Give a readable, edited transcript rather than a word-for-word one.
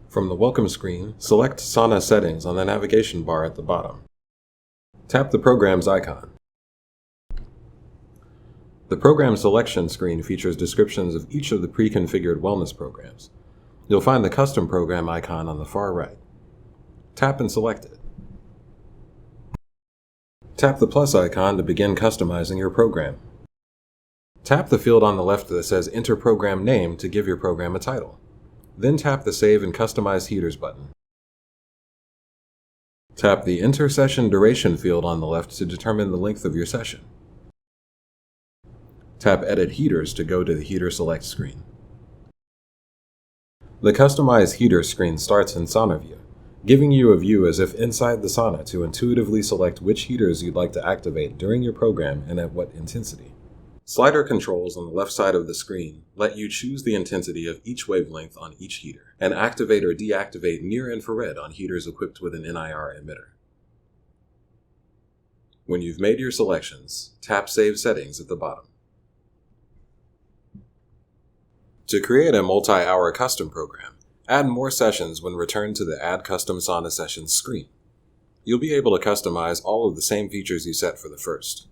From the Welcome screen, select Sauna Settings on the navigation bar at the bottom. Tap the Programs icon. The Program Selection screen features descriptions of each of the pre-configured wellness programs. You'll find the Custom Program icon on the far right. Tap and select it. Tap the plus icon to begin customizing your program. Tap the field on the left that says Enter Program Name to give your program a title. Then tap the Save and Customize Heaters button. Tap the Enter Session Duration field on the left to determine the length of your session. Tap Edit Heaters to go to the Heater Select screen. The Customize Heater screen starts in Sauna View, giving you a view as if inside the sauna to intuitively select which heaters you'd like to activate during your program and at what intensity. Slider controls on the left side of the screen let you choose the intensity of each wavelength on each heater, and activate or deactivate near-infrared on heaters equipped with an NIR emitter. When you've made your selections, tap Save Settings at the bottom. To create a multi-hour custom program, add more sessions when returned to the Add Custom Sauna Sessions screen. You'll be able to customize all of the same features you set for the first.